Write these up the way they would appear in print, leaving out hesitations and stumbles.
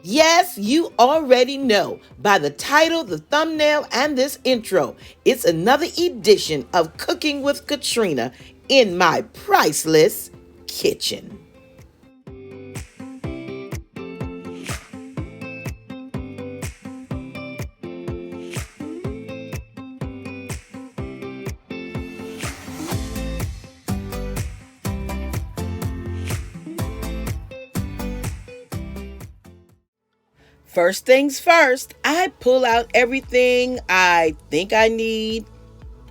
Yes, you already know by the title, the thumbnail, and this intro. It's another edition of Cooking with Katrina in my priceless kitchen. First things first, I pull out everything I think I need.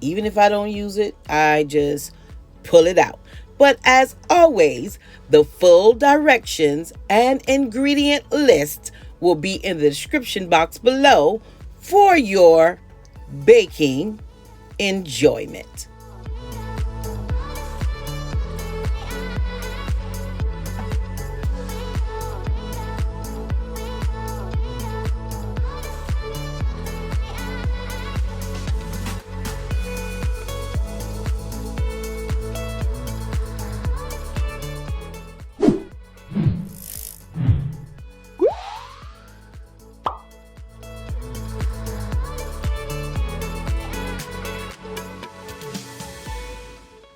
Even if I don't use it, I just pull it out. But as always, the full directions and ingredient list will be in the description box below for your baking enjoyment.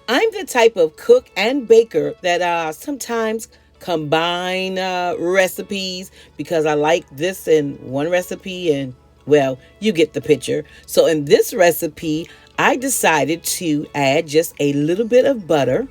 I'm the type of cook and baker that sometimes combine recipes because I like this in one recipe and, well, you get the picture. So in this recipe, I decided to add just a little bit of butter,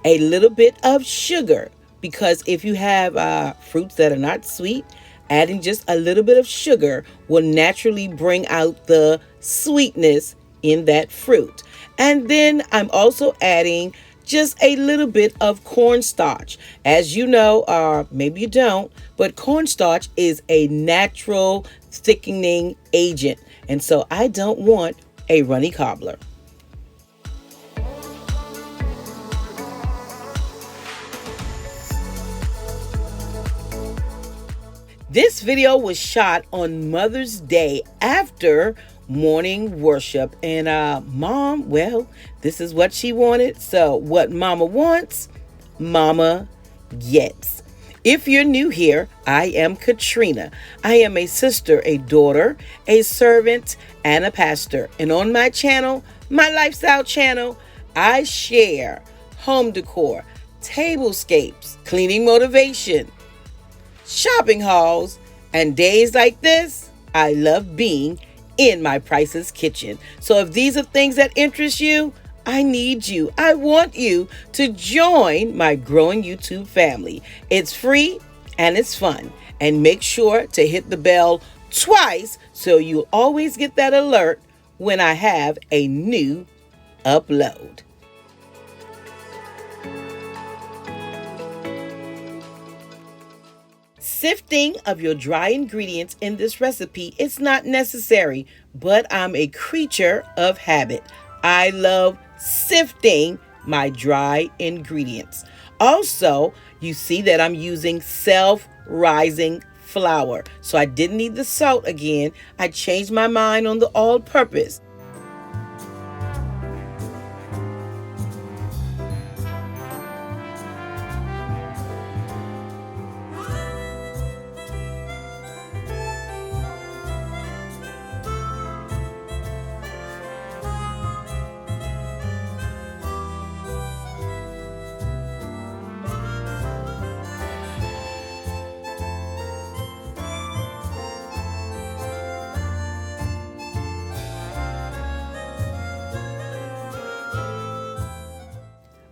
a little bit of sugar, because if you have fruits that are not sweet, adding just a little bit of sugar will naturally bring out the sweetness in that fruit. And then I'm also adding just a little bit of cornstarch. As you know, or maybe you don't, but cornstarch is a natural thickening agent. And so I don't want a runny cobbler. This video was shot on Mother's Day after morning worship. And Mom, well, this is what she wanted. So what Mama wants, Mama gets. If you're new here, I am Katrina. I am a sister, a daughter, a servant, and a pastor. And on my channel, my lifestyle channel, I share home decor, tablescapes, cleaning motivation, shopping hauls, and days like this, I love being in my priceless kitchen. So if these are things that interest you, I need you. I want you to join my growing YouTube family. It's free and it's fun. And make sure to hit the bell twice so you'll always get that alert when I have a new upload. Sifting of your dry ingredients in this recipe is not necessary, but I'm a creature of habit. I love sifting my dry ingredients. Also, you see that I'm using self-rising flour. So I didn't need the salt again. I changed my mind on the all-purpose.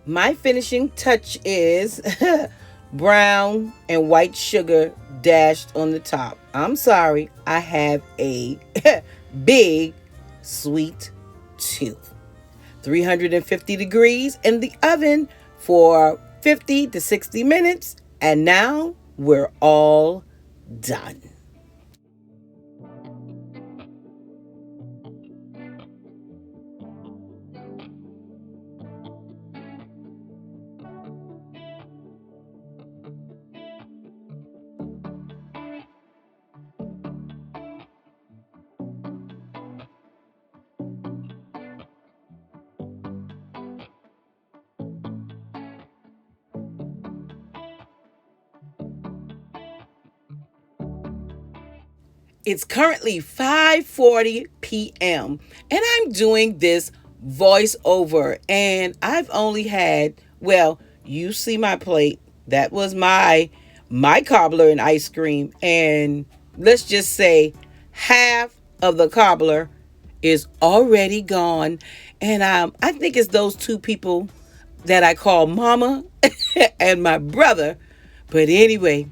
My finishing touch is brown and white sugar dashed on the top. I'm sorry, I have a big sweet tooth. 350 degrees in the oven for 50 to 60 minutes. And now we're all done. It's currently 5:40 p.m. and I'm doing this voiceover, and I've only had, well, you see my plate. That was my cobbler and ice cream, and let's just say half of the cobbler is already gone. And I think it's those two people that I call mama and my brother. But anyway,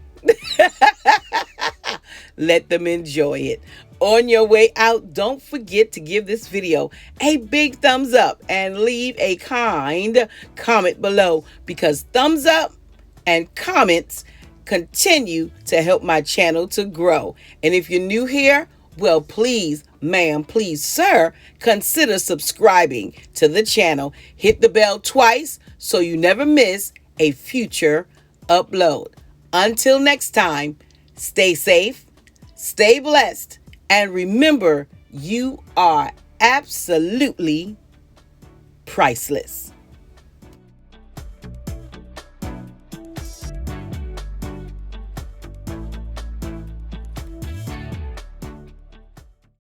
let them enjoy it. On your way out, don't forget to give this video a big thumbs up and leave a kind comment below, because thumbs up and comments continue to help my channel to grow. And if you're new here, well, please, ma'am, please, sir, consider subscribing to the channel. Hit the bell twice so you never miss a future upload. Until next time, stay safe, stay blessed, and remember, you are absolutely priceless.